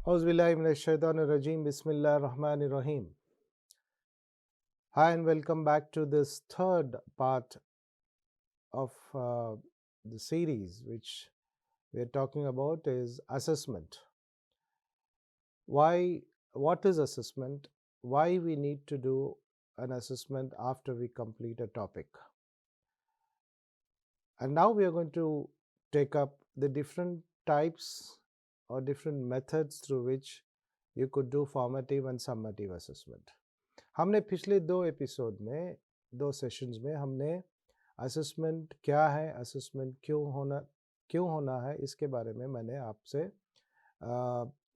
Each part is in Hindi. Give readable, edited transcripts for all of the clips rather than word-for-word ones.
Auzubillahiminash-shaytanir-rajim. Bismillahir-Rahmanir-Rahim. Hi and welcome back to this third part of the series which we are talking about is assessment. What is assessment? Why we need to do an assessment after we complete a topic. And now we are going to take up the different types or different methods through which you could do formative and summative assessment. हमने पिछले दो एपिसोड में दो सेशंस में हमने असेसमेंट क्या है, असेसमेंट क्यों होना है, इसके बारे में मैंने आपसे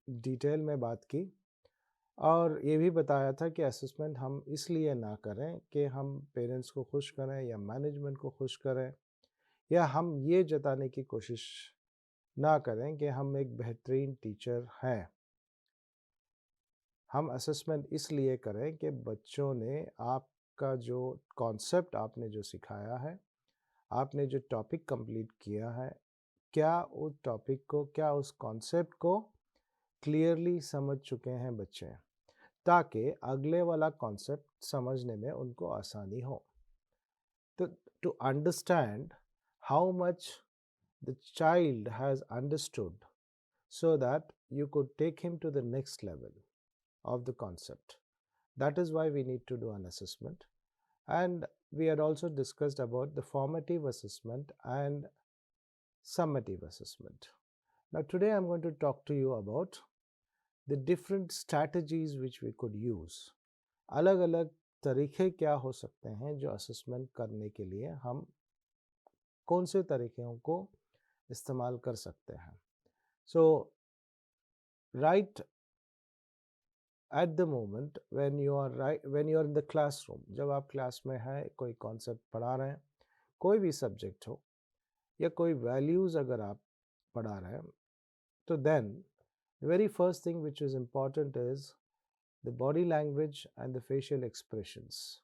डिटेल में बात की और ये भी बताया था कि असेसमेंट हम इसलिए ना करें कि हम पेरेंट्स को खुश करें या मैनेजमेंट को खुश करें या हम ये जताने की कोशिश ना करें कि हम एक बेहतरीन टीचर हैं। हम असेसमेंट इसलिए करें कि बच्चों ने आपका जो कॉन्सेप्ट आपने जो सिखाया है, आपने जो टॉपिक कंप्लीट किया है, क्या उस टॉपिक को, क्या उस कॉन्सेप्ट को क्लियरली समझ चुके हैं बच्चे, ताकि अगले वाला कॉन्सेप्ट समझने में उनको आसानी हो। तो to understand how much the child has understood so that you could take him to the next level of the concept. That is why we need to do an assessment. And we had also discussed about the formative assessment and summative assessment. Now today I'm going to talk to you about the different strategies which we could use. अलग अलग तरीके क्या हो सकते हैं जो असेसमेंट करने के लिए हम कौन से तरीक़ों को इस्तेमाल कर सकते हैं. So right at the moment when you are in the classroom, जब आप क्लास में हैं, कोई कॉन्सेप्ट पढ़ा रहे हैं, कोई भी सब्जेक्ट हो या कोई वैल्यूज़ अगर आप पढ़ा रहे हैं, तो then the very first thing which is important is the body language and the facial expressions.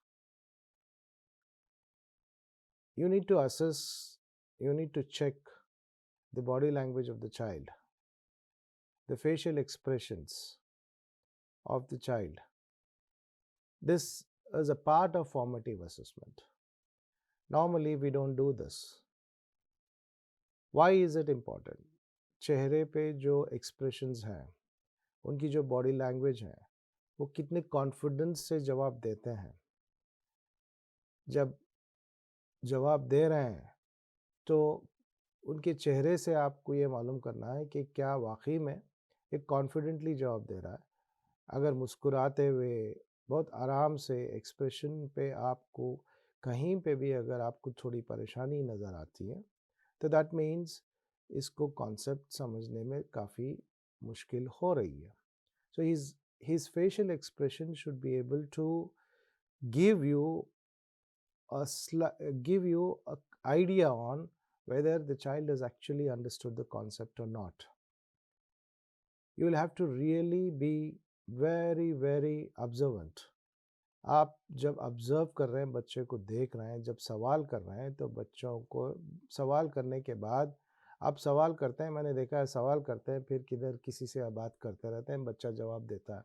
You need to assess, you need to check the body language of the child, the facial expressions of the child. This is a part of formative assessment. Normally we don't do this. Why is it important? चेहरे पे जो एक्सप्रेशंस हैं, उनकी जो बॉडी लैंग्वेज है, वो कितने कॉन्फिडेंस से जवाब देते हैं. जब जवाब दे रहे हैं तो उनके चेहरे से आपको ये मालूम करना है कि क्या वाकई में एक कॉन्फिडेंटली जवाब दे रहा है. अगर मुस्कुराते हुए बहुत आराम से एक्सप्रेशन पे आपको कहीं पे भी अगर आपको थोड़ी परेशानी नज़र आती है, तो दैट मीन्स इसको कॉन्सेप्ट समझने में काफ़ी मुश्किल हो रही है. सो his facial expression should be able to give you a idea on whether the child has actually understood the concept or not. You will have to really be very very observant. आप जब ऑब्ज़र्व कर रहे हैं, बच्चे को देख रहे हैं, जब सवाल कर रहे हैं, तो बच्चों को सवाल करने के बाद आप सवाल करते हैं, मैंने देखा है सवाल करते हैं, फिर किधर किसी से बात करते रहते हैं, बच्चा जवाब देता है,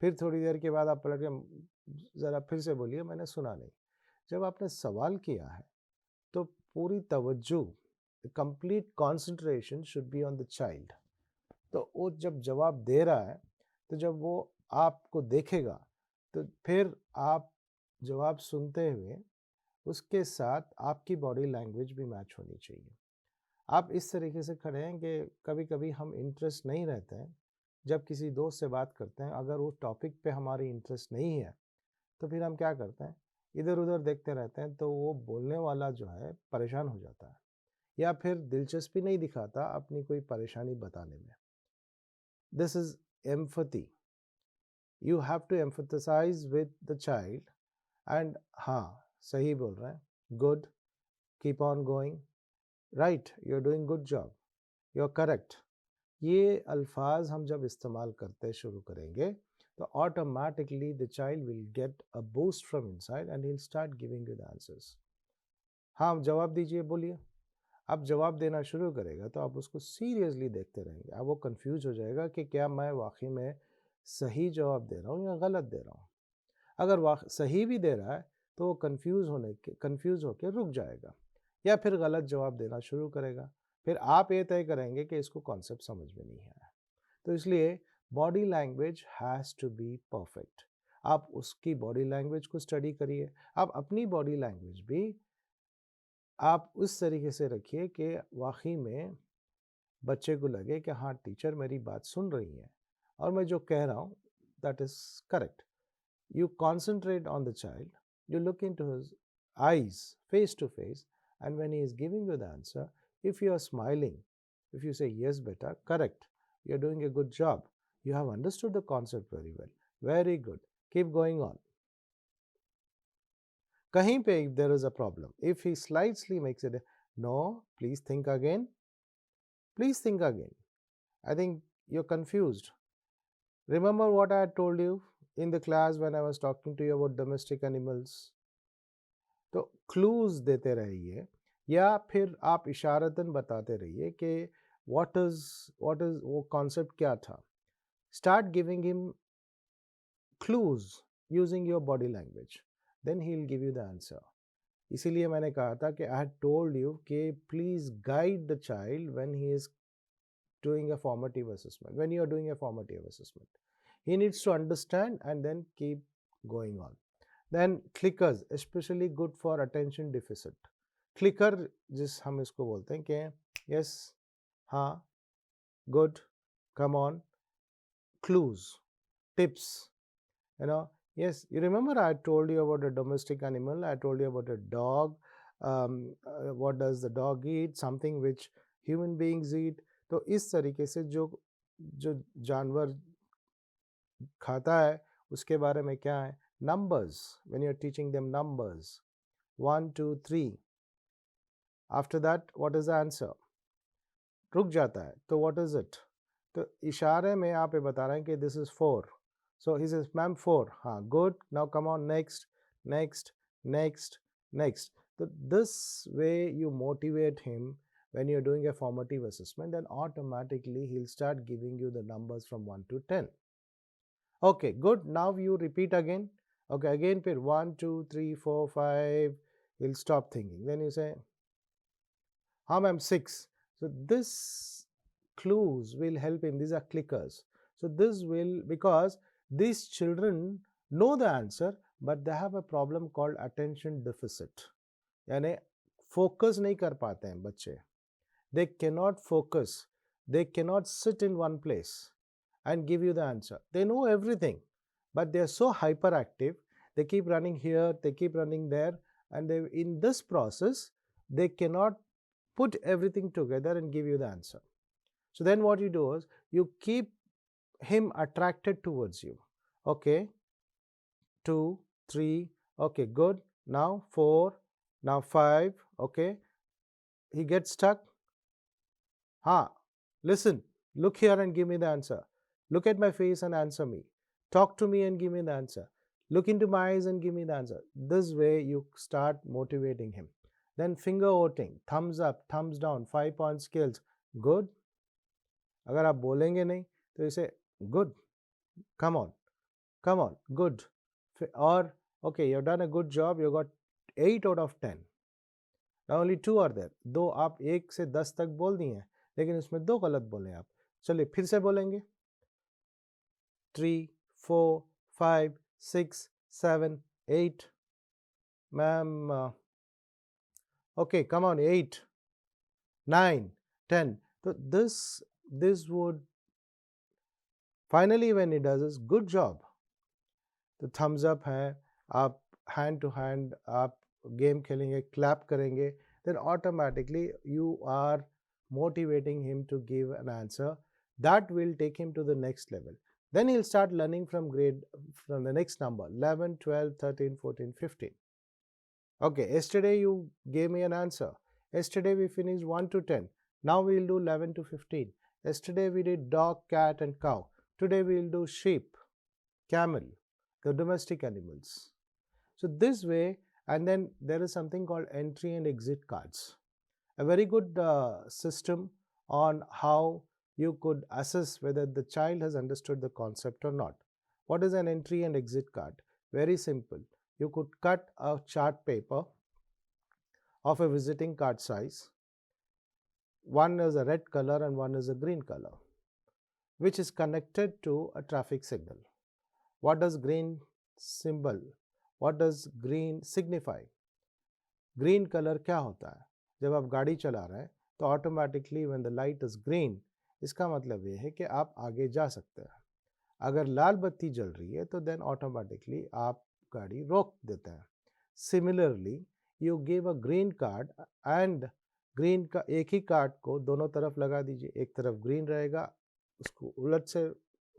फिर थोड़ी देर के बाद आप पलट के ज़रा फिर से बोलिए, मैंने सुना नहीं. जब आपने सवाल किया है तो पूरी तवज्जो, complete concentration should be on the child. तो वो जब जवाब दे रहा है, तो जब वो आपको देखेगा, तो फिर आप जवाब सुनते हुए उसके साथ आपकी बॉडी लैंग्वेज भी मैच होनी चाहिए. आप इस तरीके से खड़े हैं कि कभी कभी हम इंटरेस्ट नहीं रहते हैं, जब किसी दोस्त से बात करते हैं, अगर वो टॉपिक पे हमारी इंटरेस्ट नहीं है, तो फिर हम क्या करते हैं, इधर उधर देखते रहते हैं, तो वो बोलने वाला जो है परेशान हो जाता है या फिर दिलचस्पी नहीं दिखाता अपनी कोई परेशानी बताने में. This is empathy. You have to empathize with the child and हाँ, सही बोल रहे हैं, good, keep on going, right, you're doing good job, you're correct. ये अल्फाज हम जब इस्तेमाल करते शुरू करेंगे, तो automatically the child will get a boost from inside and he'll start giving you the answers. हाँ, जवाब दीजिए, बोलिए. आप जवाब देना शुरू करेगा तो आप उसको सीरियसली देखते रहेंगे। अब वो कंफ्यूज हो जाएगा कि क्या मैं वाकई में सही जवाब दे रहा हूँ या गलत दे रहा हूँ। अगर वाक सही भी दे रहा है तो वो कंफ्यूज होकर रुक जाएगा या फिर गलत जवाब देना शुरू करेगा। फिर आप ये तय करेंगे कि इसको कॉन्सेप्ट समझ में नहीं आया। तो इसलिए body language has to be perfect. आप उसकी बॉडी लैंग्वेज को स्टडी करिए। आप अपनी बॉडी लैंग्वेज भी आप उस तरीके से रखिए कि वाकई में बच्चे को लगे कि हाँ, टीचर मेरी बात सुन रही है और मैं जो कह रहा हूँ that is correct. You concentrate on the child, you look into his eyes face to face, and when he is giving you the answer, if you are smiling, if you say, yes, beta, correct, you're doing a good job, you have understood the concept very well, very good, keep going on. Kahin pe if there is a problem, if he slightly makes it, no, please think again. I think you're confused. Remember what I had told you in the class when I was talking to you about domestic animals? तो क्लूज देते रहिए या फिर आप इशारतन बताते रहिए कि व्हाट इज वो कॉन्सेप्ट क्या था। Start giving him clues using your body language, then he will give you the answer. इसीलिए मैंने कहा था कि आई हैड टोल्ड यू कि please guide the child when he is doing a formative assessment. When you are doing a formative assessment, he needs to understand and then keep going on. Then clickers, especially good for attention deficit. Clicker जिस हम इसको बोलते हैं कि yes, हाँ, good, come on, clues, tips, yes, you remember I told you about a domestic animal, I told you about a dog. What does the dog eat? Something which human beings eat. तो इस तरीके से जो जो जानवर खाता है उसके बारे में क्या है, numbers. When you're teaching them numbers 1 2 3, after that what is the answer, रुक जाता है तो what is it, तो इशारे में आप ये बता रहे हैं कि this is 4, so he says ma'am 4, हाँ good, now come on, next, next, next, next. So this way you motivate him. When you're doing a formative assessment, then automatically he'll start giving you the numbers from 1 to 10. Okay, good. Now you repeat again. Okay, again, 1 2 3 4 5. He'll stop thinking. Then you say, "How ma'am 6." So this clues will help him. These are clickers. So this will, because these children know the answer, but they have a problem called attention deficit. यानी focus नहीं कर पाते हैं बच्चे. They cannot focus. They cannot sit in one place and give you the answer. They know everything, but they are so hyperactive. They keep running here, they keep running there, and in this process, they cannot put everything together and give you the answer. So then what you do is you keep him attracted towards you. Okay, 2, 3, okay, good. Now 4, now 5, okay. He gets stuck. Listen, look here and give me the answer. Look at my face and answer me. Talk to me and give me the answer. Look into my eyes and give me the answer. This way you start motivating him. Then finger voting, thumbs up, thumbs down, 5-point scales. Good. अगर आप बोलेंगे नहीं तो इसे good, come on, good. Or okay, you've done a good job, you got 8 out of 10. Now only 2 are there. दो आप 1 से 10 तक बोल दिए हैं, लेकिन इसमें 2 गलत बोले आप. चलिए फिर से बोलेंगे. 3 4 5 6 7 8. Ma'am, okay, come on, 8 9 10. So this would finally, when he does this, good job. तो thumbs up है, आप hand to hand आप game खेलेंगे, clap करेंगे, then automatically you are motivating him to give an answer that will take him to the next level. Then he'll start learning from the next number, 11 12 13 14 15. Okay, yesterday you gave me an answer. Yesterday we finished 1 to 10. Now we will do 11 to 15. Yesterday we did dog, cat and cow. Today we will do sheep, camel, the domestic animals. So this way, and then there is something called entry and exit cards. a very good system on how you could assess whether the child has understood the concept or not. What is an entry and exit card? Very simple. You could cut a chart paper of a visiting card size. One is a red color and one is a green color, which is connected to a traffic signal. What does green symbol, what does green signify? Green colour क्या होता है? जब आप गाड़ी चला रहे हैं तो automatically when the light is green, इसका मतलब ये है कि आप आगे जा सकते हैं. अगर लाल बत्ती जल रही है तो देन ऑटोमेटिकली आप गाड़ी रोक देते हैं. Similarly you give a green card and green का एक ही कार्ड को दोनों तरफ लगा दीजिए. एक तरफ ग्रीन रहेगा, उसको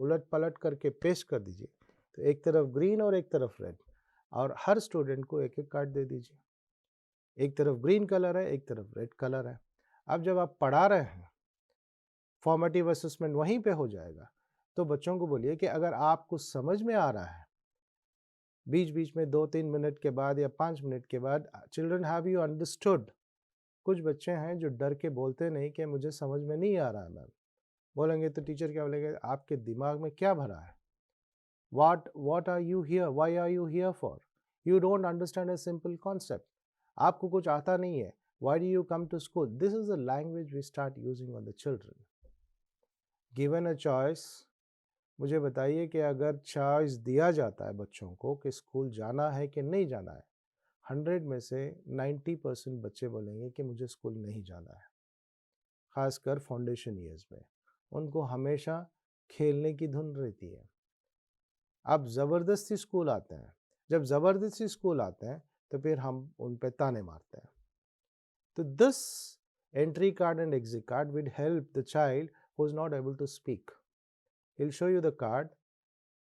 उलट पलट करके पेस्ट कर दीजिए, तो एक तरफ ग्रीन और एक तरफ रेड, और हर स्टूडेंट को एक एक कार्ड दे दीजिए. एक तरफ ग्रीन कलर है, एक तरफ रेड कलर है. अब जब आप पढ़ा रहे हैं, फॉर्मेटिव असेसमेंट वहीं पे हो जाएगा. तो बच्चों को बोलिए कि अगर आपको समझ में आ रहा है, बीच बीच में 2-3 मिनट के बाद या 5 मिनट के बाद, चिल्ड्रन हैव यू अंडरस्टूड. कुछ बच्चे हैं जो डर के बोलते नहीं कि मुझे समझ में नहीं आ रहा है मैम. बोलेंगे तो टीचर क्या बोलेंगे, आपके दिमाग में क्या भरा है? what are you here, why are you here for? You don't understand a simple concept. आपको कुछ आता नहीं है, why do you come to school? This is the language we start using on the children. Given a choice, मुझे बताइए कि अगर चॉइस दिया जाता है बच्चों को कि स्कूल जाना है कि नहीं जाना है, 100 में से 90% बच्चे बोलेंगे कि मुझे स्कूल नहीं जाना है. खासकर फाउंडेशन ईयर्स में उनको हमेशा खेलने की धुन रहती है. अब ज़बरदस्ती स्कूल आते हैं, जब ज़बरदस्ती स्कूल आते हैं तो फिर हम उन पे ताने मारते हैं. तो this entry card and exit card will help the child who is not able to speak. He will show you the card.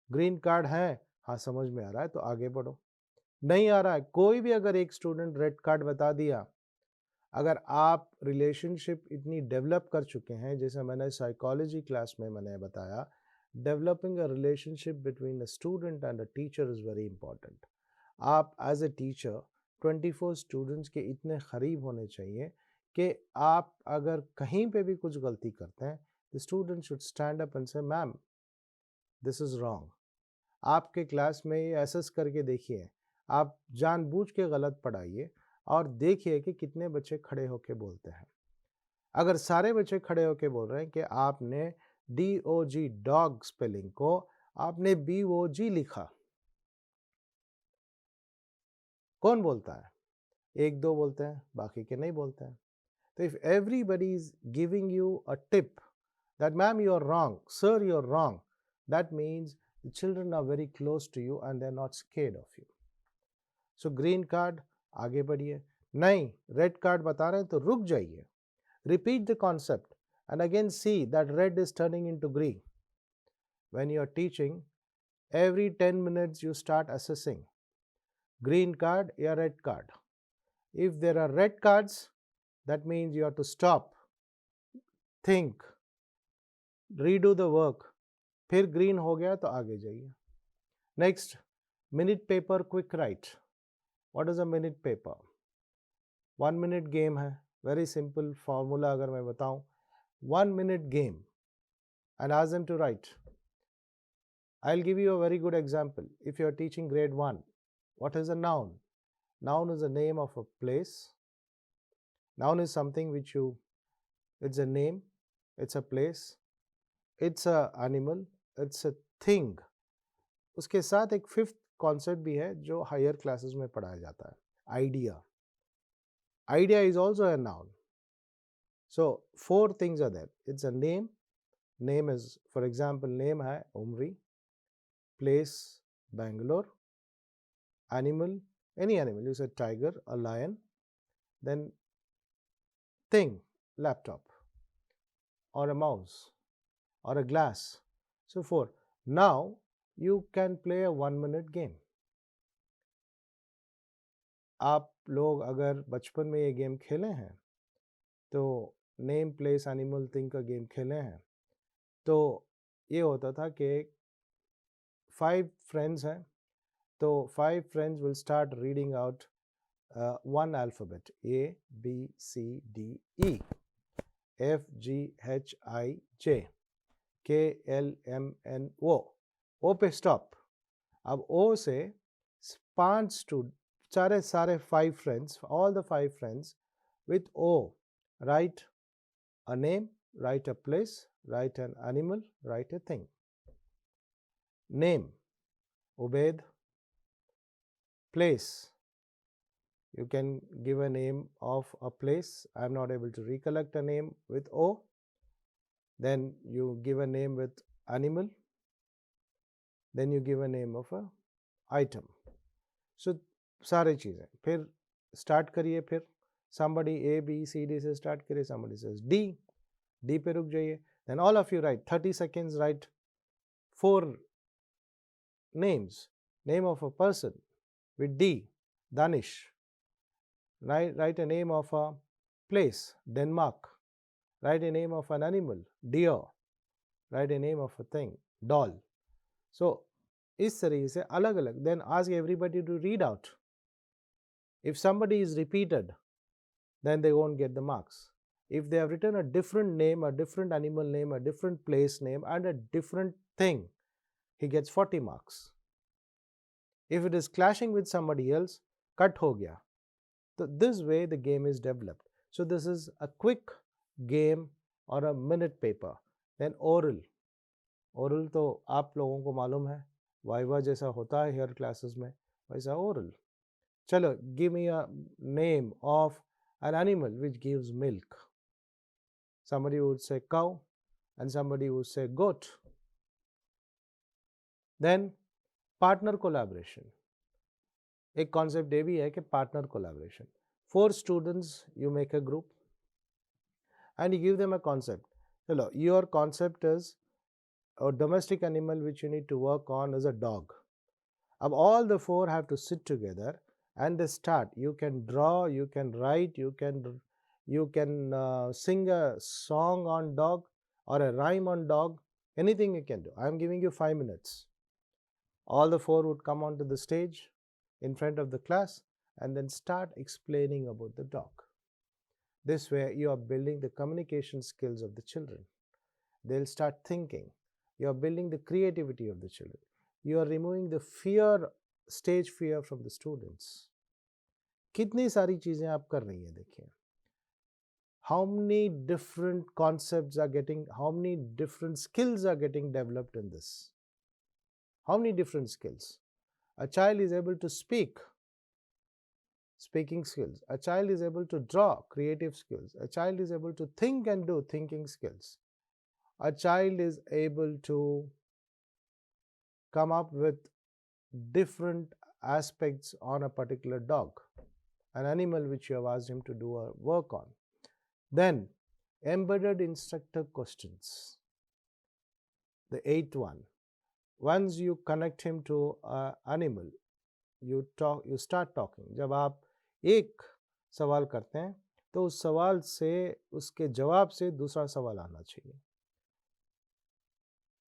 Green card है, हाँ समझ में आ रहा है तो आगे बढ़ो. नहीं आ रहा है, कोई भी अगर एक स्टूडेंट रेड कार्ड बता दिया, अगर आप रिलेशनशिप इतनी डेवलप कर चुके हैं, जैसे मैंने साइकोलॉजी क्लास में मैंने बताया, developing a relationship between a student and a teacher is very important. आप एज ए टीचर 24 स्टूडेंट्स के इतने करीब होने चाहिए कि आप अगर कहीं पे भी कुछ गलती करते हैं, the student should stand up and से मैम दिस इज़ रॉन्ग. आपके क्लास में ये एसेस करके देखिए, आप जानबूझ के गलत पढ़ाइए और देखिए कि कितने बच्चे खड़े होके बोलते हैं. अगर सारे बच्चे खड़े होके बोल रहे हैं कि आपने DOG डॉग स्पेलिंग को आपने BOG लिखा, कौन बोलता है? एक दो बोलते हैं, बाकी के नहीं बोलते हैं. तो if everybody is giving you a tip that ma'am you are wrong, sir you are wrong, that means the children are very close to you and they're not scared of you. So green card, आगे बढ़िए. नहीं, red card बता रहे हैं तो रुक जाइए. Repeat the concept and again see that red is turning into green. When you are teaching, every 10 minutes you start assessing green card or red card. If there are red cards, that means you have to stop, think, redo the work. फिर ग्रीन हो गया तो आगे जाइए. Next, minute paper quick write. What is a minute paper? 1 minute game है. वेरी सिंपल फॉर्मूला अगर मैं बताऊं, 1 minute game and ask them to write. I will give you a very good example. If you are teaching grade 1, what is a noun? Noun is a name of a place. Noun is something which you, it's a name, it's a place, it's a animal, it's a thing. उसके साथ एक फिफ्थ कॉन्सेप्ट भी है जो हायर क्लासेस में पढ़ाया जाता है, idea. Idea is also a noun. So 4 things are there. It's a name. Name is, for example, name है उमरी, place Bangalore, animal, any animal, you said tiger, a lion, then thing, laptop, or a mouse, or a glass. So 4. Now you can play a 1 minute game. आप लोग अगर बचपन में ये गेम खेले हैं, तो नेम प्लेस एनिमल थिंग का गेम खेले हैं, तो ये होता था कि 5 फ्रेंड्स हैं, तो 5 friends will start reading out one alphabet: A, B, C, D, E, F, G, H, I, J, K, L, M, N, O. O पे stop. अब O से 5 सारे 5 friends, all the 5 friends with O, write a name, write a place, write an animal, write a thing. Name: Ubaid. Place: you can give a name of a place. I am not able to recollect a name with O. Then you give a name with animal. Then you give a name of a item. So सारे चीज़ें फिर start करिए. फिर somebody A, B, C, D से start करिए. Somebody says D. D पे रुक जाइए. Then all of you write 30 seconds, write 4 names. Name of a person with D, Danish. Write a name of a place, Denmark. Write a name of an animal, deer. Write a name of a thing, doll. So इस तरीके से अलग अलग. Then ask everybody to read out. If somebody is repeated, then they won't get the marks. If they have written a different name, a different animal name, a different place name, and a different thing, he gets 40 marks. If it is clashing with somebody else, cut ho gaya. So this way the game is developed. So this is a quick game or a minute paper. Then oral. Oral तो आप लोगों को मालूम है, वाइवा जैसा होता है हेयर क्लासेस में, वैसा oral. चलो, give me a name of an animal which gives milk. Somebody would say cow and somebody would say goat. Then partner collaboration. एक concept ये भी है कि partner collaboration. 4 students you make a group and you give them a concept. Hello, your concept is a domestic animal which you need to work on is a dog. अब all the 4 have to sit together and they start. You can draw, you can write, you can sing a song on dog or a rhyme on dog. Anything you can do. I am giving you 5 minutes. All the 4 would come onto the stage in front of the class and then start explaining about the dog. This way you are building the communication skills of the children. They'll start thinking. You are building the creativity of the children. You are removing the fear, stage fear from the students. कितनी सारी चीजें आप कर रही हैं, देखिए. How many different concepts are getting, how many different skills are getting developed in this? How many different skills? A child is able to speak, speaking skills. A child is able to draw, creative skills. A child is able to think and do, thinking skills. A child is able to come up with different aspects on a particular dog, an animal which you have asked him to do a work on. Then embedded instructor questions, the 8th one. Once you connect him to an animal, you start talking. जब आप एक सवाल करते हैं तो उस सवाल से, उसके जवाब से दूसरा सवाल आना चाहिए.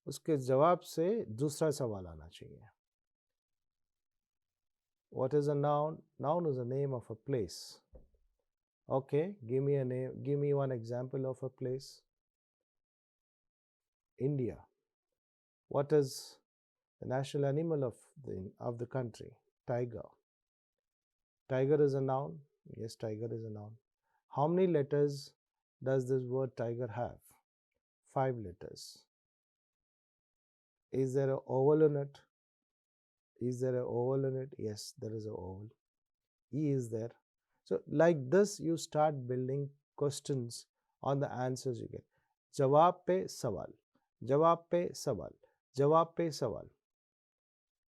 उसके जवाब से दूसरा सवाल आना चाहिए. What is a noun? Noun is a name of a place. Okay, give me a name. Give me one example of a place. India. What is the national animal of the country? Tiger. Tiger is a noun. Yes, tiger is a noun. How many letters does this word tiger have? 5 letters. Is there an oval in it? Is there an oval in it? Yes, there is an oval. E is there. So like this you start building questions on the answers you get. जवाब पे सवाल, जवाब पे सवाल, जवाब पे सवाल.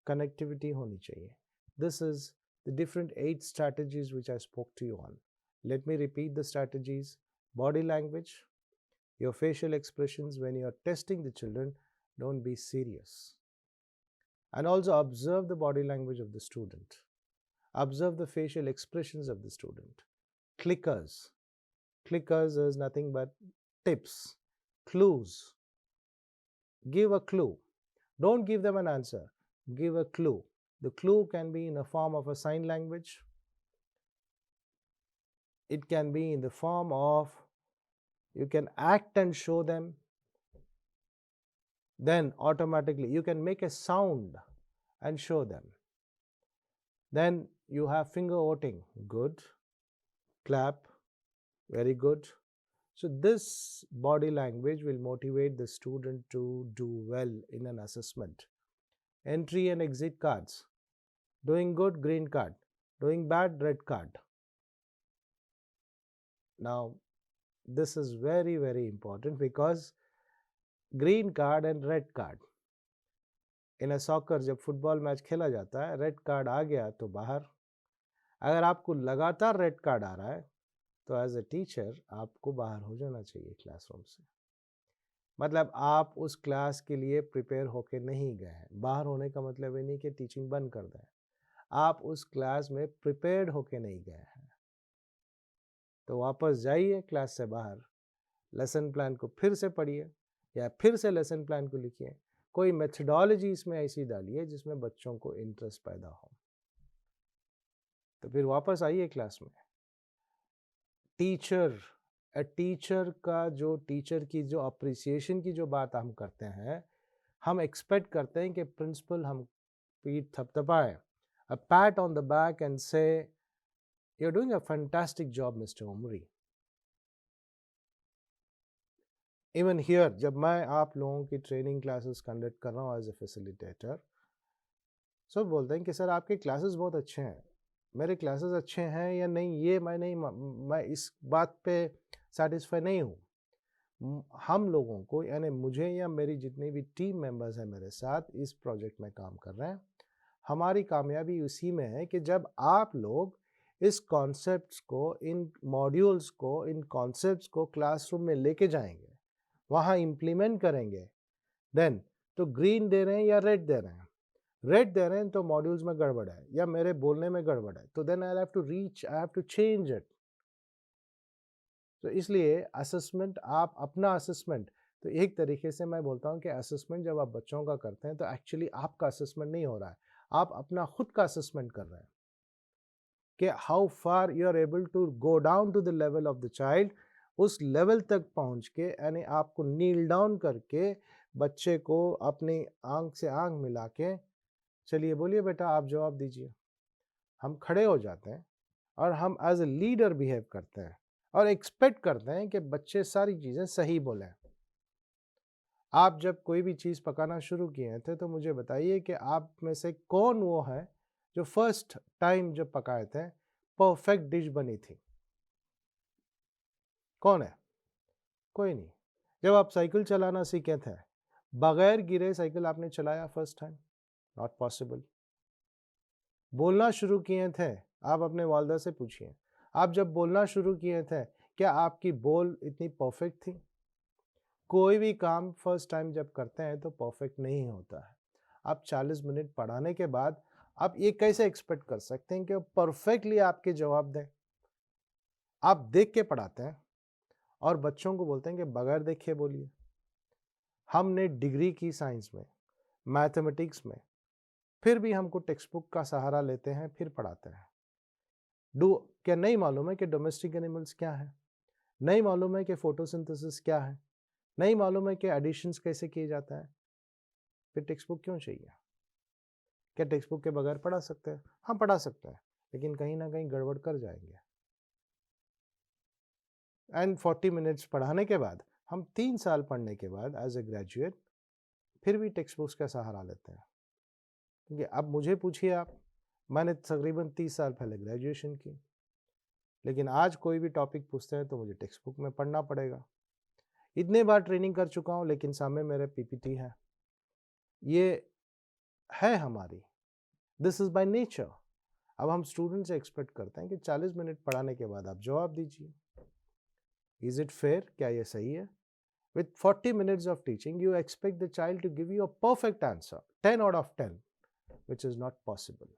Connectivity होनी चाहिए. This is the different 8 strategies which I spoke to you on. Let me repeat the strategies. Body language, your facial expressions when you are testing the children, don't be serious. And also observe the body language of the student. Observe the facial expressions of the student. Clickers. Clickers is nothing but tips, clues. Give a clue. Don't give them an answer. Give a clue. The clue can be in a form of a sign language. It can be in the form of you can act and show them, then automatically you can make a sound and show them. Then you have finger voting, good, clap, very good. So this body language will motivate the student to do well in an assessment. Entry and exit cards. Doing good, green card. Doing bad, red card. Now, this is very, very important because green card and red card. In a soccer जब फुटबॉल मैच खेला जाता है, रेड कार्ड आ गया तो बाहर. अगर आपको लगातार रेड कार्ड आ रहा है तो एज ए टीचर आपको बाहर हो जाना चाहिए क्लासरूम से. मतलब आप उस क्लास के लिए प्रिपेयर होके नहीं गए हैं. बाहर होने का मतलब ये नहीं कि टीचिंग बंद कर दें. आप उस क्लास में प्रिपेयर्ड होके नहीं गए हैं. तो वापस जाइए क्लास से बाहर, लेसन प्लान को फिर से पढ़िए या फिर से लेसन प्लान को लिखिए. कोई मेथडोलॉजी इसमें ऐसी डालिए जिसमें बच्चों को इंटरेस्ट पैदा हो. तो फिर वापस आइए क्लास में. टीचर का जो टीचर की जो अप्रिसिएशन की जो बात हम करते हैं, हम एक्सपेक्ट करते हैं कि प्रिंसिपल हम पीठ थपथपाए, a pat on the back and say you are doing a fantastic job mister Umri. Even here जब मैं आप लोगों की ट्रेनिंग क्लासेस कंडक्ट कर रहा हूँ एज ए फैसिलिटेटर, सब बोलते हैं कि सर आपके क्लासेस बहुत अच्छे हैं. मेरे क्लासेस अच्छे हैं या नहीं ये मैं इस बात पे सेटिस्फाई नहीं हूँ. हम लोगों को यानी मुझे या मेरी जितनी भी टीम मेंबर्स हैं मेरे साथ इस प्रोजेक्ट में काम कर रहे हैं, हमारी कामयाबी उसी में है कि जब आप लोग इस कॉन्सेप्ट्स को, इन मॉड्यूल्स को, इन कॉन्सेप्ट्स को क्लासरूम में लेके जाएंगे, वहाँ इम्प्लीमेंट करेंगे, देन तो ग्रीन दे रहे हैं या रेड दे रहे हैं. रेड दे रहे हैं तो मॉड्यूल्स में गड़बड़ है या मेरे बोलने में गड़बड़ है, तो then I have to change it. तो इसलिए असेसमेंट, आप अपना असेसमेंट, तो एक तरीके से मैं बोलता हूँ कि असेसमेंट जब आप बच्चों का करते हैं तो एक्चुअली आपका असेसमेंट नहीं हो रहा है, आप अपना खुद का असेसमेंट कर रहे हैं कि how far you are able to go down to the level of the child. उस लेवल तक पहुँच के यानी आपको नील डाउन करके बच्चे को अपनी आंख से आंख मिला के, चलिए बोलिए बेटा आप जवाब दीजिए. हम खड़े हो जाते हैं और हम एज ए लीडर बिहेव करते हैं और एक्सपेक्ट करते हैं कि बच्चे सारी चीज़ें सही बोलें. आप जब कोई भी चीज़ पकाना शुरू किए थे तो मुझे बताइए कि आप में से कौन वो है जो फर्स्ट टाइम जब पकाए थे परफेक्ट डिश बनी थी? कौन है? कोई नहीं. जब आप साइकिल चलाना सीखे थे, बगैर गिरे साइकिल आपने चलाया फर्स्ट टाइम? Not possible. बोलना शुरू किए थे, आप अपने वालदा से पूछिए, आप जब बोलना शुरू किए थे क्या आपकी बोल इतनी परफेक्ट थी? कोई भी काम फर्स्ट टाइम जब करते हैं तो परफेक्ट नहीं होता है. आप 40 मिनट पढ़ाने के बाद आप ये कैसे एक्सपेक्ट कर सकते हैं कि वो परफेक्टली आपके जवाब दें? आप देख के पढ़ाते हैं और बच्चों को बोलते हैं कि बगैर देखे बोलिए. हमने डिग्री की साइंस में, मैथमेटिक्स में, फिर भी हमको टेक्स्ट बुक का सहारा लेते हैं फिर पढ़ाते हैं. क्या नहीं मालूम है कि डोमेस्टिक एनिमल्स क्या है? नहीं मालूम है कि फोटोसिंथेसिस क्या है? नहीं मालूम है कि एडिशंस कैसे किए जाता है? फिर टेक्स्ट बुक क्यों चाहिए? क्या टेक्स्ट बुक के बगैर पढ़ा सकते हैं? हाँ पढ़ा सकते हैं, लेकिन कहीं ना कहीं गड़बड़ कर जाएंगे. एंड 40 मिनट्स पढ़ाने के बाद हम 3 साल पढ़ने के बाद एज ए ग्रेजुएट फिर भी टेक्स्ट बुक्स का सहारा लेते हैं. क्योंकि अब मुझे पूछिए आप, मैंने तकरीबन 30 साल पहले ग्रेजुएशन की, लेकिन आज कोई भी टॉपिक पूछते हैं तो मुझे टेक्स्ट बुक में पढ़ना पड़ेगा. इतने बार ट्रेनिंग कर चुका हूँ लेकिन सामने मेरे पीपीटी है. ये है हमारी, दिस इज बाय नेचर. अब हम स्टूडेंट से एक्सपेक्ट करते हैं कि 40 मिनट पढ़ाने के बाद आप जवाब दीजिए. Is it fair? क्या ये सही है? With 40 minutes of teaching, you expect the child to give you a perfect answer, 10 out of 10, which is not possible.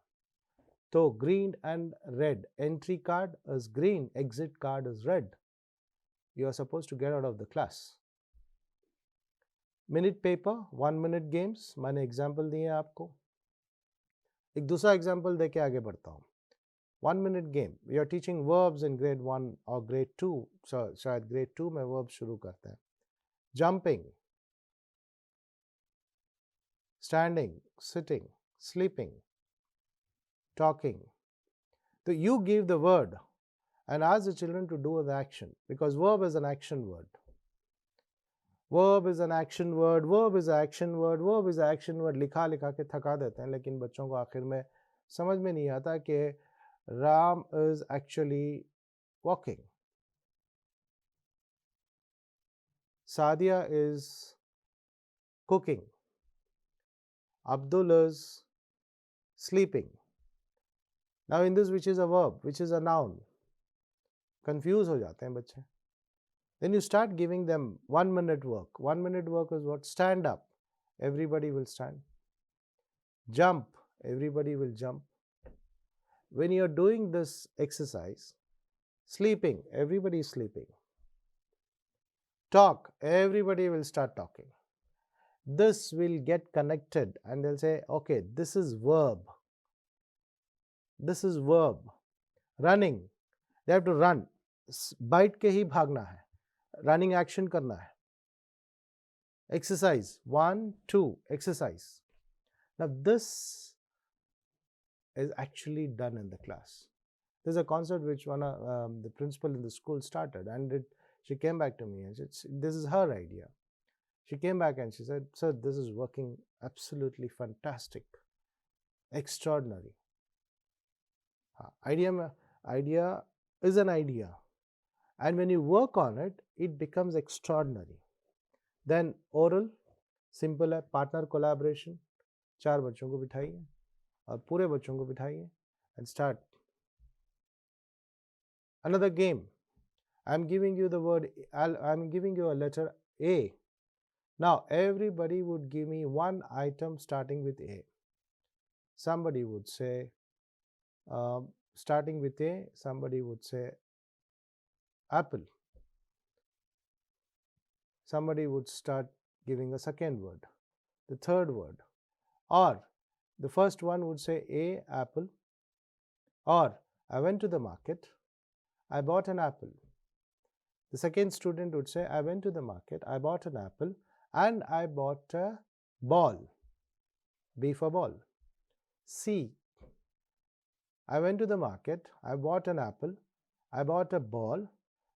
So green and red, entry card is green, exit card is red. You are supposed to get out of the class. Minute paper, 1 minute games, मैंने एग्जाम्पल दिए आपको. एक दूसरा एग्जाम्पल दे के आगे बढ़ता हूँ. 1 minute game. We are teaching verbs in grade 1 or grade 2. So शायद grade 2 में verbs शुरू करते हैं. Jumping, standing, sitting, sleeping, talking. So you give the word and ask the children to do the action, because verb is an action word. Verb is an action word, verb is an action word, verb is an action word. लिखा लिखा के थका देते हैं, लेकिन बच्चों को आखिर में समझ में नहीं आता कि Ram is actually walking. Sadia is cooking. Abdul is sleeping. Now in this, which is a verb, which is a noun, confuse हो जाते हैं बच्चे. Then you start giving them 1 minute work. 1 minute work is what? Stand up. Everybody will stand. Jump. Everybody will jump. When you are doing this exercise, sleeping. Everybody is sleeping. Talk. Everybody will start talking. This will get connected and they'll say, okay, this is verb. This is verb. Running. They have to run. Bite के ही भागना है. Running action करना है. Exercise. 1, 2. Exercise. Now this is actually done in the class. There's a concept which the principal in the school started, and she came back to me and said, this is her idea. She came back and she said, sir, this is working absolutely fantastic, extraordinary. Idea is an idea, and when you work on it, it becomes extraordinary. Then oral, simple है, partner collaboration. 4 बच्चों को बिठाइए और पूरे बच्चों को बिठाइए and start. Another game. I'm giving you the word, I'm giving you a letter A. Now everybody would give me one item starting with A. Somebody would say, starting with A, somebody would say apple. Somebody would start giving a second word, the third word, or the first one would say A, apple, or I went to the market, I bought an apple. The second student would say, I went to the market, I bought an apple, and I bought a ball. B for ball. C. I went to the market, I bought an apple, I bought a ball,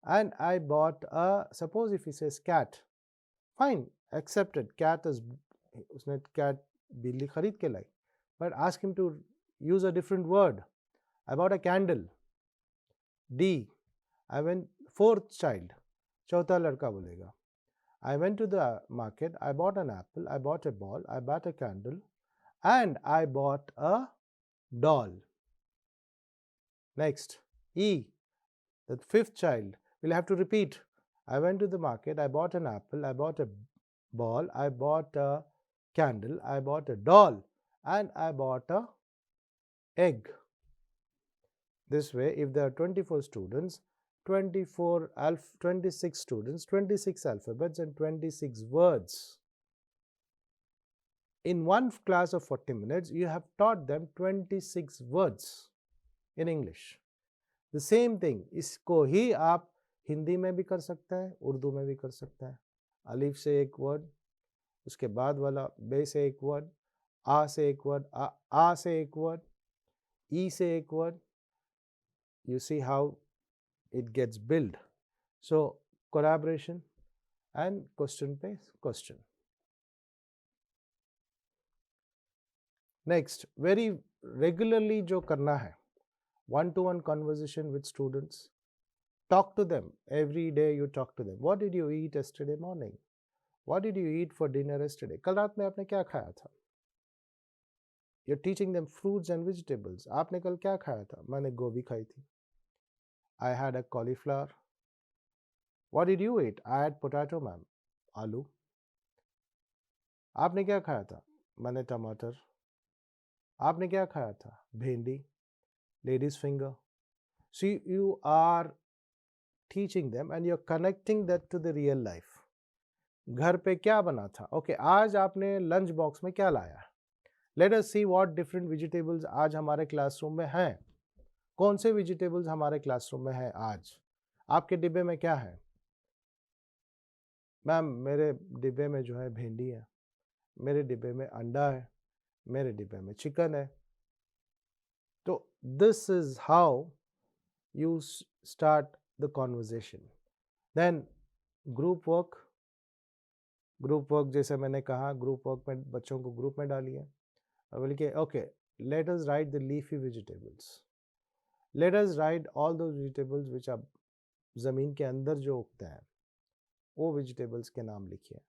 and I bought a, suppose if he says cat, fine, accepted. Cat is, usne cat billi kharid ke lai, but ask him to use a different word. I bought a candle. D. I went, fourth child, चौथा लड़का बोलेगा, I went to the market, I bought an apple, I bought a ball, I bought a candle, and I bought a doll. Next, E. The fifth child will have to repeat. I went to the market, I bought an apple, I bought a ball, I bought a candle, I bought a doll, and I bought a egg. This way, if there are 24 students, 26 students, 26 alphabets and 26 words. In one class of 40 minutes, you have taught them 26 words in English. The same thing, इसको ही आप हिंदी में भी कर सकते हैं, उर्दू में भी कर सकते हैं. अलिफ से एक वर्ड, उसके बाद वाला बे से एक वर्ड, आ से एक वर्ड, आ से एक वर्ड, ई से एक word. You see how it gets built. So collaboration and question-based question. Next, very regularly जो करना है, one-to-one conversation with students. Talk to them. Every day you talk to them. What did you eat yesterday morning? What did you eat for dinner yesterday? कल रात में आपने क्या खाया था? You're teaching them fruits and vegetables. आपने कल क्या खाया था? मैंने गोभी खाई थी. I had a cauliflower. What did you eat? I had potato, ma'am. आलू. आपने क्या खाया था? मैंने टमाटर. आपने क्या खाया था? भिंडी. Lady's finger. So you are teaching them and you're connecting that to the real life. घर पे क्या बना था? Okay, आज आपने lunch box में क्या लाया? Let us see what different vegetables आज हमारे classroom में हैं. कौन से वेजिटेबल्स हमारे क्लासरूम में है आज? आपके डिब्बे में क्या है? मैम मेरे डिब्बे में जो है भिंडी है, मेरे डिब्बे में अंडा है, मेरे डिब्बे में चिकन है। तो this is how you start the conversation. Then group work, group work जैसे मैंने कहा, ग्रुप वर्क में बच्चों को ग्रुप में डालिए और बोलिए कि okay let us right the leafy vegetables, let us right all दो वेजिटेबल्स विच आप ज़मीन के अंदर जो उगते हैं वो वेजिटेबल्स के नाम लिखिए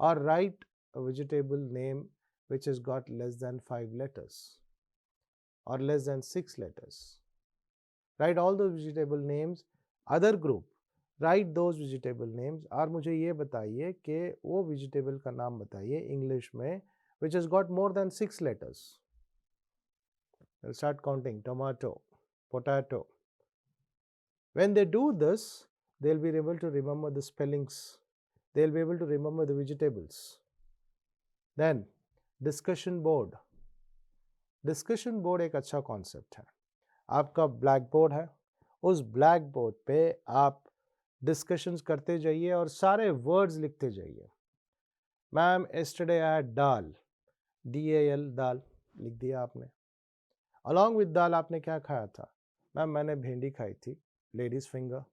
और right a vegetable name which has got less than 5 letters or less than 6 letters. Write all the vegetable names. Other group, write those vegetable names और मुझे ये बताइए कि वो vegetable का नाम बताइए इंग्लिश में which has got more than 6 letters. They'll start counting tomato, potato. When they do this, they'll be able to remember the spellings. They'll be able to remember the vegetables. Then discussion board. Discussion board एक अच्छा concept है. आपका ब्लैक बोर्ड है, उस ब्लैक बोर्ड पे आप डिस्कशंस करते जाइए और सारे वर्ड्स लिखते जाइए. Ma'am yesterday I had dal, DAL दाल लिख दिया आपने. अलॉन्ग विद दाल आपने क्या खाया था? मैम मैंने भिंडी खाई थी, लेडीज फिंगर.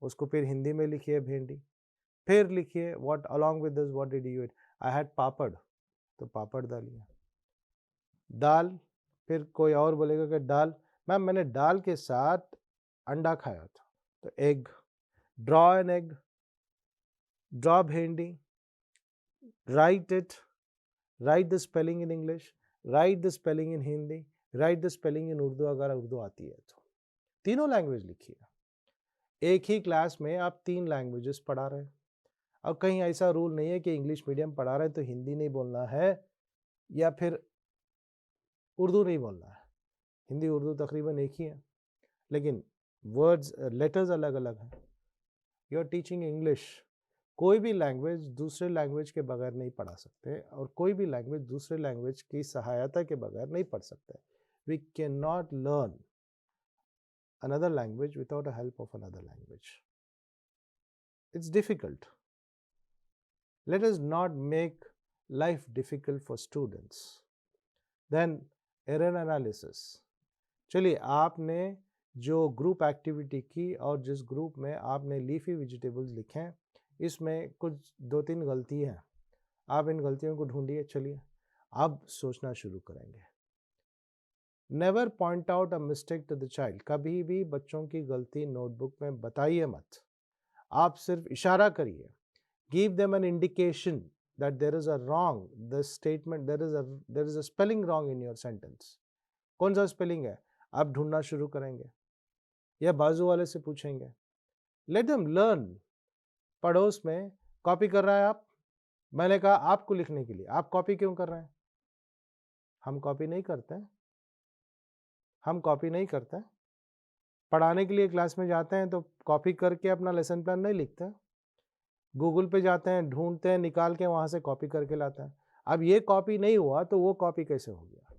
उसको फिर हिंदी में लिखिए भिंडी. फिर लिखिए what along with this what did you eat? I had papad, तो पापड़ डालिए. दाल, फिर कोई और बोलेगा कि दाल, मैम मैंने दाल के साथ अंडा खाया था, तो egg. Draw an egg, draw bhindi, write it, write the spelling in English, write the spelling in Hindi, write the spelling in Urdu अगर उर्दू आती है तो. तीनों लैंग्वेज लिखिए. एक ही क्लास में आप 3 लैंग्वेजेस पढ़ा रहे हैं. अब कहीं ऐसा रूल नहीं है कि इंग्लिश मीडियम पढ़ा रहे हैं तो हिंदी नहीं बोलना है या फिर उर्दू नहीं बोलना है. हिंदी उर्दू तकरीबन एक ही है, लेकिन वर्ड्स लेटर्स अलग अलग हैं. You are teaching English. कोई भी लैंग्वेज दूसरे लैंग्वेज के बगैर नहीं पढ़ा सकते और कोई भी लैंग्वेज दूसरे लैंग्वेज की सहायता के बगैर नहीं पढ़ सकते. We can not learn another language without the help of another language. It's difficult. Let us not make life difficult for students. Then error analysis. चलिए आपने जो ग्रुप एक्टिविटी की और जिस ग्रुप में आपने लीफी वेजिटेबल्स लिखे हैं इसमें कुछ 2-3 गलती हैं. आप इन गलतियों को ढूंढिए. चलिए अब सोचना शुरू करेंगे. Never point out a mistake to the child. कभी भी बच्चों की गलती नोटबुक में बताइए मत. आप सिर्फ इशारा करिए. Give them an indication that there is a wrong the statement, there is a spelling wrong in your sentence. कौन सा स्पेलिंग है? आप ढूंढना शुरू करेंगे या बाजू वाले से पूछेंगे. Let them learn. पड़ोस में कॉपी कर रहा है आप, मैंने कहा आपको लिखने के लिए, आप कॉपी क्यों कर रहे हैं? हम कॉपी नहीं करते हैं. हम कॉपी नहीं करते हैं. पढ़ाने के लिए क्लास में जाते हैं तो कॉपी करके अपना लेसन प्लान नहीं लिखते हैं. गूगल पे जाते हैं, ढूंढते हैं, निकाल के वहां से कॉपी करके लाते हैं. अब ये कॉपी नहीं हुआ तो वो कॉपी कैसे हो गया?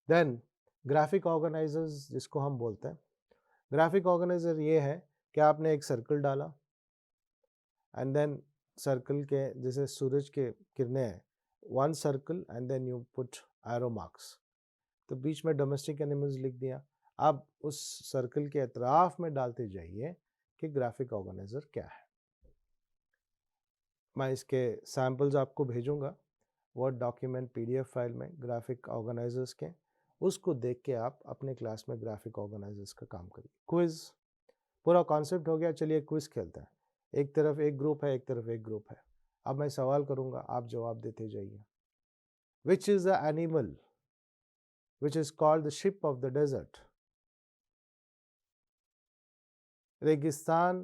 देन ग्राफिक ऑर्गेनाइजर्स जिसको हम बोलते हैं. ग्राफिक ऑर्गेनाइजर ये है कि आपने एक सर्कल डाला एंड देन सर्कल के जैसे सूरज के किरणें हैं, one circle and then you put arrow marks. तो बीच में डोमेस्टिक एनिमल्स लिख दिया. आप उस सर्कल के अतराफ में डालते जाइए कि ग्राफिक ऑर्गेनाइजर क्या है. मैं इसके सैम्पल्स आपको भेजूंगा वर्ड डॉक्यूमेंट PDF फाइल में ग्राफिक ऑर्गेनाइजर्स के. उसको देख के आप अपने क्लास में ग्राफिक ऑर्गेनाइजर्स का काम करिए. क्विज, पूरा कॉन्सेप्ट हो गया. चलिए क्विज खेलते हैं. एक तरफ एक ग्रुप है, एक तरफ एक ग्रुप है. अब मैं सवाल करूंगा, आप जवाब देते जाइए. Which is the animal which is called the ship of the desert? रेगिस्तान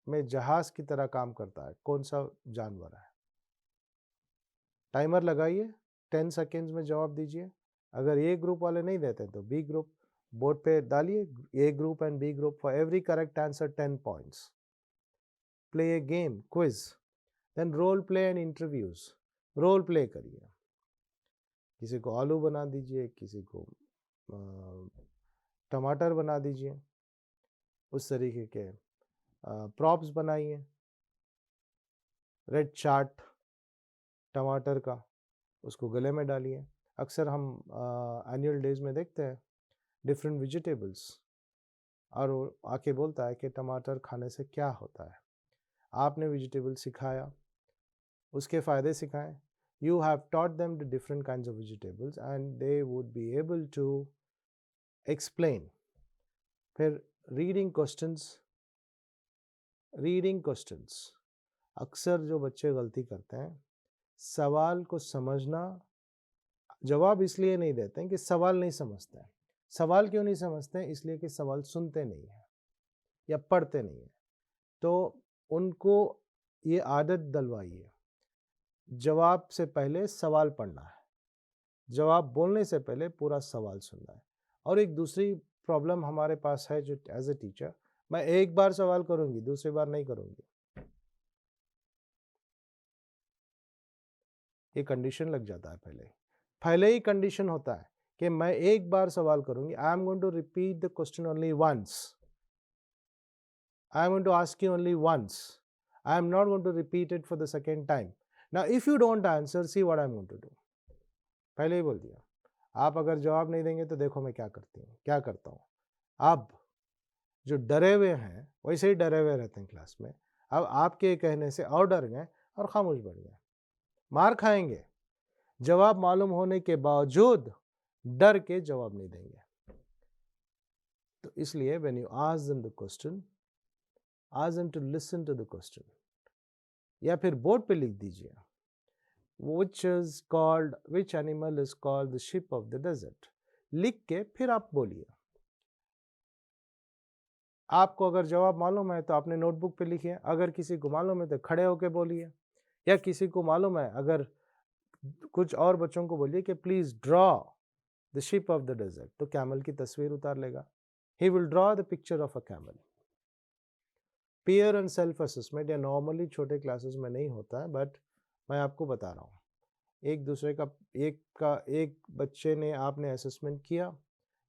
में जहाज की तरह काम करता है, कौन सा जानवर है? टाइमर लगाइए, 10 सेकेंड्स में जवाब दीजिए. अगर ए ग्रुप वाले नहीं देते तो बी ग्रुप बोर्ड पे डालिए. A group and B group. For every correct answer 10 points. Play a game, quiz. Then role play and interviews. Role play करिए. किसी को आलू बना दीजिए, किसी को टमाटर बना दीजिए, उस तरीके के प्रॉप्स बनाइए, रेड चाट टमाटर का, उसको गले में डालिए। अक्सर हम एनुअल डेज में देखते हैं डिफरेंट वेजिटेबल्स, और वो आके बोलता है कि टमाटर खाने से क्या होता है। आपने वेजिटेबल सिखाया, उसके फ़ायदे सिखाएं। You have taught them the different kinds of vegetables and they would be able to explain. फिर रीडिंग क्वेश्चंस, रीडिंग क्वेश्चंस अक्सर जो बच्चे गलती करते हैं, सवाल को समझना, जवाब इसलिए नहीं देते हैं कि सवाल नहीं समझते हैं। सवाल क्यों नहीं समझते हैं? इसलिए कि सवाल सुनते नहीं हैं या पढ़ते नहीं हैं। तो उनको ये आदत डलवाइए, जवाब से पहले सवाल पढ़ना है, जवाब बोलने से पहले पूरा सवाल सुनना है। और एक दूसरी प्रॉब्लम हमारे पास है जो एज ए टीचर, मैं एक बार सवाल करूंगी, दूसरी बार नहीं करूंगी। ये कंडीशन लग जाता है, पहले ही कंडीशन होता है कि मैं एक बार सवाल करूंगी। I am going to repeat the question only once, I am going to ask you only once, I am not going to repeat it for the second time. Now if you don't answer, see what I am going to do. पहले ही बोल दिया, आप अगर जवाब नहीं देंगे तो देखो मैं क्या करता हूँ। अब जो डरे हुए हैं वैसे ही डरे हुए रहते हैं क्लास में, अब आपके कहने से और डर गए और खामोश बैठ गए, मार खाएंगे। जवाब मालूम होने के बावजूद डर के जवाब नहीं देंगे। तो इसलिए when you ask them the question, ask them to listen to the question, या फिर बोर्ड पे लिख दीजिए which animal is called the sheep of the desert, लिख के फिर आप बोलिए। आपको अगर जवाब मालूम है तो आपने नोटबुक पे लिखिए, अगर किसी को मालूम है तो खड़े होके बोलिए, या किसी को मालूम है अगर कुछ और बच्चों को बोलिए कि please draw the ship of the desert, तो कैमल की तस्वीर उतार लेगा। He will draw the picture of a camel. Peer and self assessment या नॉर्मली छोटे क्लासेस में नहीं होता है, बट मैं आपको बता रहा हूँ, एक दूसरे का एक बच्चे ने आपने असेसमेंट किया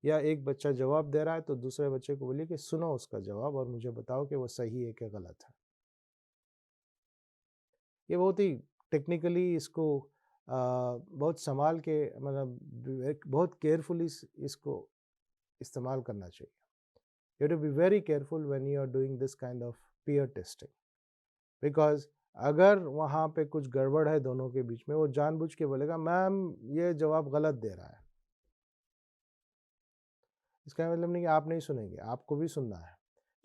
या एक बच्चा जवाब दे रहा है तो दूसरे बच्चे को बोलिए कि सुनो उसका जवाब और मुझे बताओ कि वो सही है कि गलत है। ये बहुत ही टेक्निकली इसको बहुत संभाल के, मतलब बहुत केयरफुली इसको इस्तेमाल करना चाहिए। You have to be very careful when you are doing this kind of peer testing, because अगर वहाँ पे कुछ गड़बड़ है दोनों के बीच में, वो जानबूझ के बोलेगा मैम ये जवाब गलत दे रहा है, इसका मतलब नहीं कि आप नहीं सुनेंगे, आपको भी सुनना है।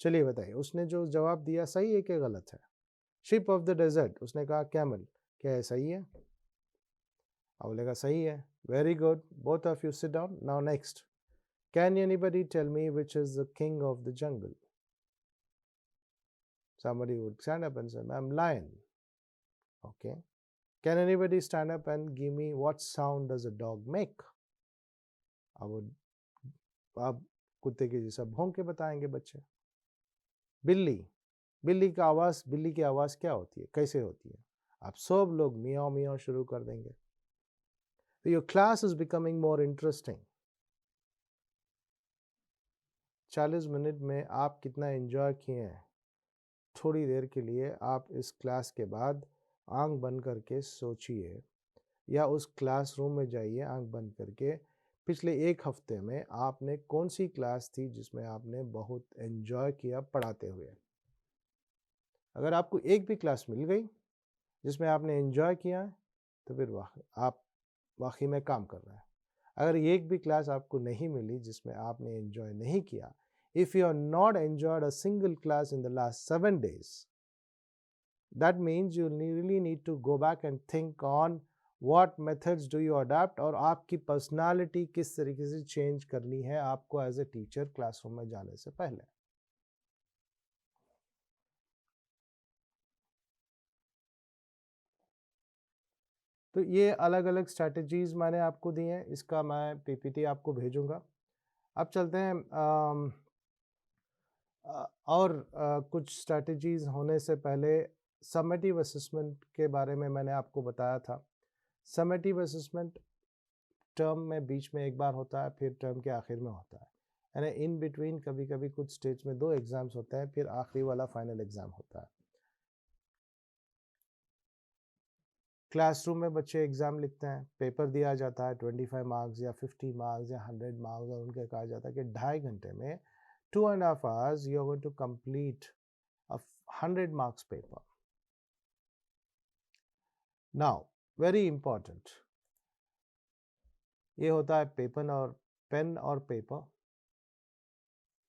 चलिए बताइए, उसने जो जवाब दिया सही है कि गलत है? शिप ऑफ द डेजर्ट, उसने कहा कैमल, क्या है सही है? अब बोलेगा सही है। Very good, both of you sit down. Now next, can anybody tell me which is the king of the jungle? Somebody would stand up and say, I'm lion. Okay. Can anybody stand up and give me what sound does a dog make? अब कुत्ते के जैसा भौंक के बताएंगे बच्चे। बिल्ली, बिल्ली की आवाज़ क्या होती है, कैसे होती है? आप सब लोग मियाओ मियाओ शुरू कर देंगे। तो your class is becoming more interesting. 40 minute में आप कितना एंजॉय किए हैं? थोड़ी देर के लिए आप इस क्लास के बाद आंख बंद करके सोचिए, या उस क्लासरूम में जाइए आंख बंद करके, पिछले एक हफ्ते में आपने कौन सी क्लास थी जिसमें आपने बहुत एंजॉय किया पढ़ाते हुए? अगर आपको एक भी क्लास मिल गई जिसमें आपने एंजॉय किया है तो फिर आप वाकई में काम कर रहे हैं। अगर एक भी क्लास आपको नहीं मिली जिसमें आपने एंजॉय नहीं किया, if you are not enjoyed a single class in the last 7 days, that means you really need to go back and think on what methods do you adapt, और आपकी पर्सनालिटी किस तरीके से चेंज करनी है आपको एज ए टीचर क्लासरूम में जाने से पहले। तो ये अलग अलग स्ट्रैटेजीज मैंने आपको दी हैं, इसका मैं पीपीटी आपको भेजूंगा। अब चलते हैं और कुछ स्ट्रैटेजीज होने से पहले समेटिव असेसमेंट के बारे में मैंने आपको बताया था। समेटिव असेसमेंट टर्म में बीच में एक बार होता है, फिर टर्म के आखिर में होता है, यानी इन बिटवीन कभी कभी कुछ स्टेज में 2 एग्ज़ाम्स होते हैं, फिर आखिरी वाला फाइनल एग्ज़ाम होता है। क्लासरूम में बच्चे एग्ज़ाम लिखते हैं, पेपर दिया जाता है 25 मार्क्स या 50 मार्क्स या 100 मार्क्स, और उनके कहा जाता है कि 2.5 घंटे में 2.5 hours you are going to complete a 100 marks paper. Now, very important, ये होता है पेन और पेपर।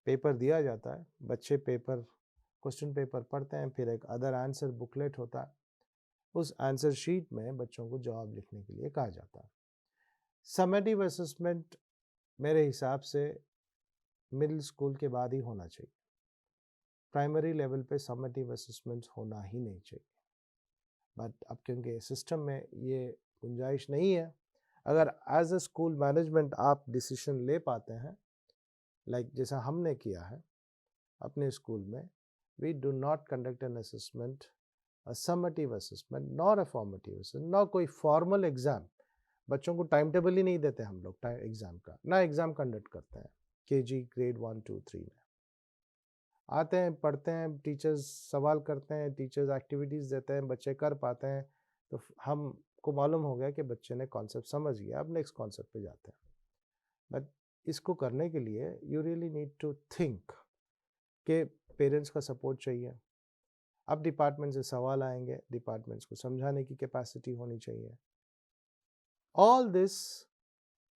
पेपर दिया जाता है, बच्चे क्वेश्चन पेपर पढ़ते हैं, फिर एक अदर आंसर बुकलेट होता है, उस आंसर शीट में बच्चों को जवाब लिखने के लिए कहा जाता है। समेटिव असेसमेंट मेरे हिसाब से मिडिल स्कूल के बाद ही होना चाहिए। प्राइमरी लेवल पे समेटिव असेसमेंट होना ही नहीं चाहिए, बट अब क्योंकि सिस्टम में ये गुंजाइश नहीं है, अगर एज अ स्कूल मैनेजमेंट आप डिसीजन ले पाते हैं, लाइक जैसा हमने किया है अपने स्कूल में, we do not conduct an assessment, a summative assessment, not a formative assessment, not कोई फॉर्मल एग्जाम। बच्चों को टाइम टेबल ही नहीं देते हम लोग एग्जाम का, ना एग्जाम कंडक्ट करते हैं। केजी ग्रेड 1, 2, 3 में आते हैं, पढ़ते हैं, टीचर्स सवाल करते हैं, टीचर्स एक्टिविटीज़ देते हैं, बच्चे कर पाते हैं, तो हमको मालूम हो गया कि बच्चे ने कॉन्सेप्ट समझ गया, अब नेक्स्ट कॉन्सेप्ट पे जाते हैं। बट इसको करने के लिए you really need to think कि पेरेंट्स का सपोर्ट चाहिए। अब डिपार्टमेंट से सवाल आएंगे, डिपार्टमेंट्स को समझाने की कैपेसिटी होनी चाहिए। All this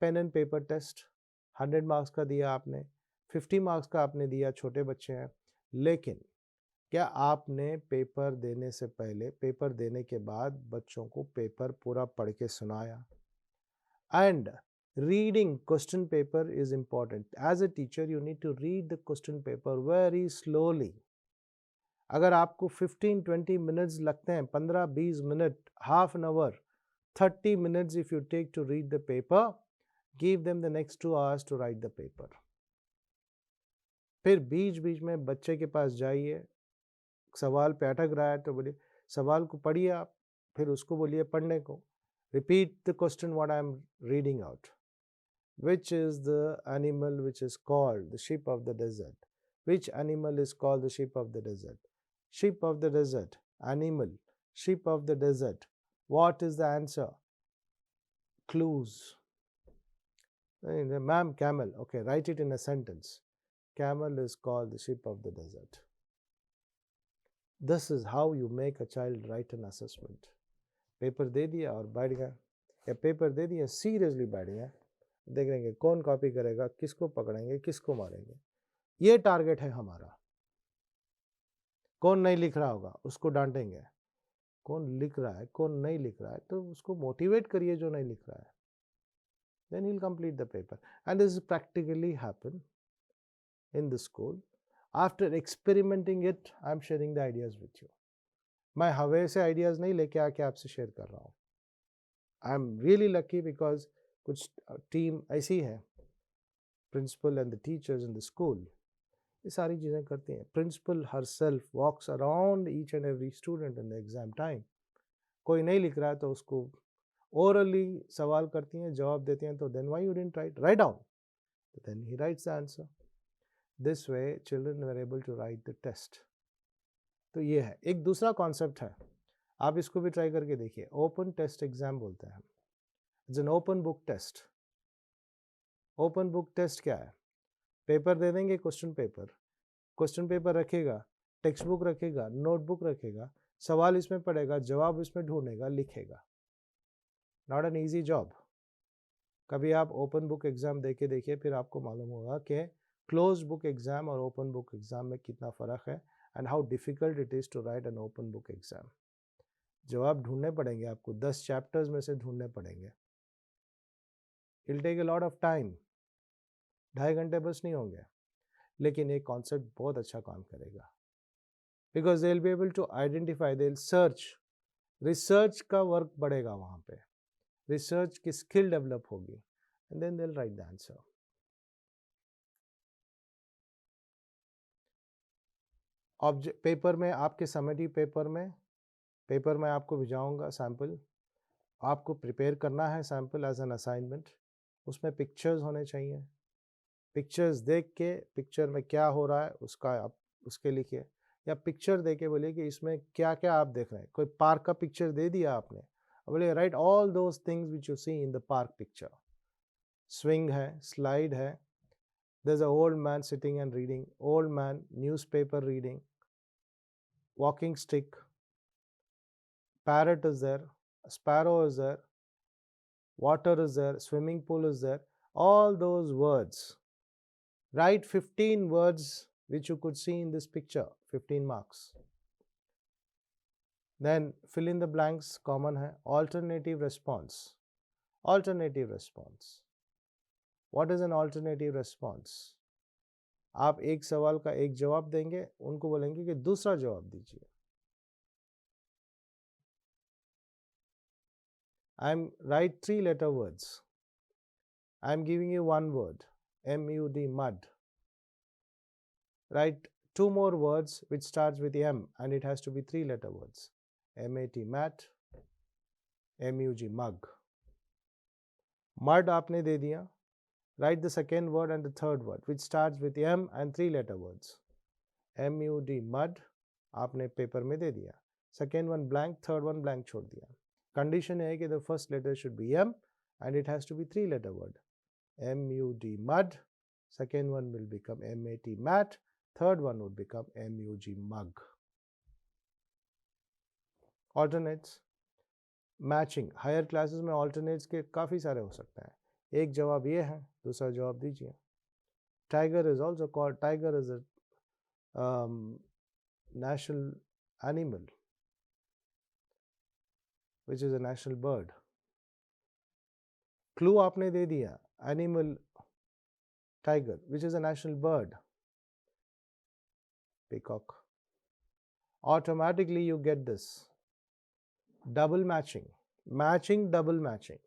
pen and paper test 100 marks का दिया आपने, 50 मार्क्स का आपने दिया, छोटे बच्चे हैं, लेकिन क्या आपने पेपर देने से पहले, पेपर देने के बाद बच्चों को पेपर पूरा पढ़ के सुनाया? And reading question paper is important. As a teacher you need to read the question paper very slowly. अगर आपको 15-20 minutes लगते हैं, 15-20 minute, half an hour, 30 minutes if you take to read the paper, give them the next 2 hours to write the paper. फिर बीच बीच में बच्चे के पास जाइए, सवाल पे अटक रहा है तो बोलिए सवाल को पढ़िए आप, फिर उसको बोलिए पढ़ने को, repeat the question what I am reading out. Which is the animal which is called the sheep of the desert? Which animal is called the sheep of the desert? Sheep of the desert, animal, sheep of the desert. What is the answer? Clues. Ma'am, camel. Okay, write it in a sentence. Camel is called the sheep of the desert. This is how you make a child write an assessment. Paper दे दिया और बैठ गया, या पेपर दे दिया सीरियसली बैठ गया, देख लेंगे कौन कॉपी करेगा, किसको पकड़ेंगे, किसको मारेंगे, ये टारगेट है हमारा। कौन नहीं लिख रहा होगा उसको डांटेंगे, कौन लिख रहा है, कौन नहीं लिख रहा है तो उसको मोटिवेट करिए जो नहीं लिख रहा है, then he'll complete the paper. And this is practically happen in the school. After experimenting it, I'm sharing the ideas with you. मैं हवे से आइडियाज़ नहीं लेके आके आपसे शेयर कर रहा हूँ। I am really lucky because कुछ टीम ऐसी है, principal and the teachers in the school, ये सारी चीज़ें करती हैं। प्रिंसिपल हर self walks around each and every student in the exam time. कोई नहीं लिख रहा है तो उसको ओरली सवाल करती हैं, जवाब देती हैं, तो then why you didn't write down, then he writes the answer. This way children were able to write the test. तो ये है। एक दूसरा कॉन्सेप्ट है, आप इसको भी ट्राई करके देखिए, ओपन टेस्ट एग्जाम बोलते हैं। It's an open book test. Open book test क्या है? पेपर दे देंगे, क्वेश्चन पेपर रखेगा, टेक्स्ट बुक रखेगा, नोटबुक रखेगा, सवाल इसमें पढ़ेगा, जवाब इसमें ढूंढेगा, लिखेगा। Not an easy job. कभी आप ओपन बुक एग्जाम दे के देखिए, फिर आपको मालूम होगा कि क्लोज बुक एग्जाम और ओपन बुक एग्जाम में कितना फ़र्क है, and how difficult it is to write an open book exam. जवाब ढूंढने पड़ेंगे आपको, 10 चैप्टर्स में से ढूंढने पड़ेंगे। It take a lot of time, 2.5 घंटे बस नहीं होंगे, लेकिन ये कॉन्सेप्ट बहुत अच्छा काम करेगा, because they will be able to identify, they will search, research का वर्क बढ़ेगा वहाँ पे, रिसर्च की स्किल डेवलप होगी, and then they will write the answer. Object paper में, आपके समेटिव पेपर में आपको भिजाऊंगा सैम्पल, आपको प्रिपेयर करना है सैम्पल एज एन असाइनमेंट, उसमें पिक्चर्स होने चाहिए, पिक्चर्स देख के पिक्चर में क्या हो रहा है उसका आप उसके लिखिए, या पिक्चर देख के बोलिए कि इसमें क्या क्या आप देख रहे हैं, कोई पार्क का पिक्चर दे दिया आपने, बोलिए write all those things which you see in the park picture, swing है, स्लाइड है, there's a old man sitting and reading, old man newspaper reading, walking stick, parrot is there, sparrow is there, water is there, swimming pool is there, all those words. Write 15 words which you could see in this picture, 15 marks. Then fill in the blanks, common hai, alternative response. Alternative response. What is an alternative response? आप एक सवाल का एक जवाब देंगे, उनको बोलेंगे कि दूसरा जवाब दीजिए. I'm write 3-letter words. I'm giving you one word, M-U-D, mud. Write 2 more words which starts with M and it has to be 3-letter words. M-A-T, mat, M-U-G, mug. Mud आपने दे दिया. Write the second word and the third word which starts with M and 3-letter words. M-U-D, mud, आपने पेपर में दे दिया. Second one blank, third one blank छोड़ दिया. Condition है कि the first letter should be M and it has to be 3-letter word. M-U-D, mud. Second one will become M-A-T, mat. Third one would become M-U-G, mug. Alternates. Matching, higher classes में ऑल्टरनेट्स के काफ़ी सारे हो सकते हैं. एक जवाब ये है, दूसरा जवाब दीजिए. Tiger is also called, tiger is a national animal which is a national bird. Clue आपने दे दिया, animal tiger which is a national bird, peacock. Automatically you get this. Double matching, matching double matching,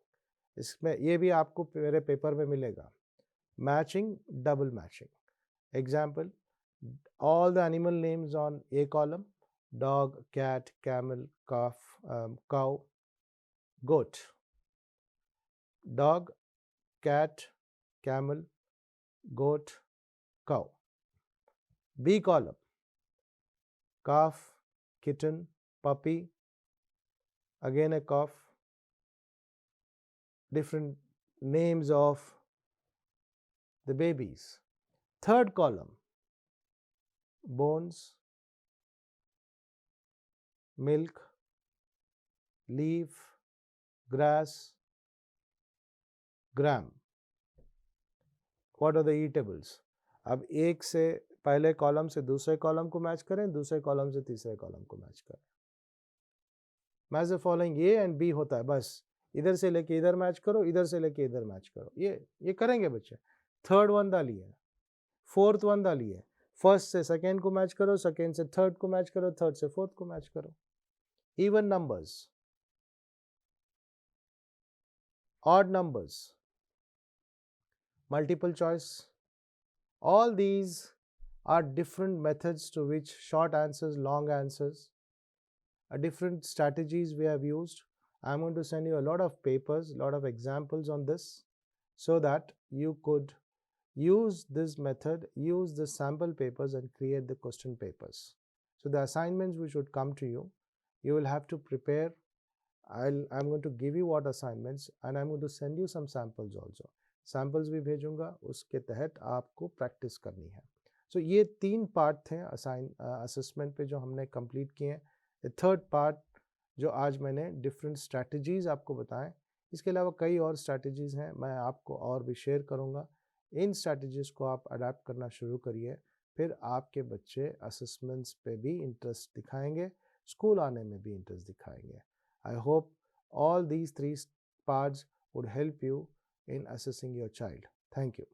इसमें ये भी आपको मेरे पेपर में मिलेगा. Matching double matching. Example, all the animal names on A column: dog, cat, camel, calf, cow, goat. Dog, cat, camel, goat, cow. B column: calf, kitten, puppy, again a calf, different names of the babies. Third column: bones, milk, leaf, grass, gram. What are the eatables? अब एक से पहले कॉलम से दूसरे कॉलम को मैच करें, दूसरे कॉलम से तीसरे कॉलम को मैच करें. Match the following A and B होता है, बस इधर से लेके इधर मैच करो, इधर से लेके इधर मैच करो. ये करेंगे बच्चे. थर्ड वन डाली है, फोर्थ वन डाली है, फर्स्ट से सेकेंड को मैच करो, सेकेंड से थर्ड को मैच करो, थर्ड से फोर्थ को मैच करो. Even numbers, odd numbers, multiple choice, all these are different methods to which short answers, long answers, different strategies we have used. I'm going to send you a lot of papers, a lot of examples on this, so that you could use this method, use the sample papers and create the question papers. So the assignments which would come to you, you will have to prepare. I'm going to give you what assignments and I'm going to send you some samples also. Samples भी भेजूंगा, उसके तहत आपको प्रैक्टिस करनी है. सो ये 3 पार्ट थे असेसमेंट पे जो हमने कंप्लीट किए हैं. थर्ड पार्ट जो आज मैंने डिफरेंट स्ट्रैटेजीज़ आपको बताएं, इसके अलावा कई और स्ट्रैटेजीज़ हैं, मैं आपको और भी शेयर करूंगा. इन स्ट्रैटेजीज़ को आप अडेप्ट करना शुरू करिए, फिर आपके बच्चे असेसमेंट्स पे भी इंटरेस्ट दिखाएंगे, स्कूल आने में भी इंटरेस्ट दिखाएंगे. I hope all these 3 parts would help you in assessing your child. Thank you.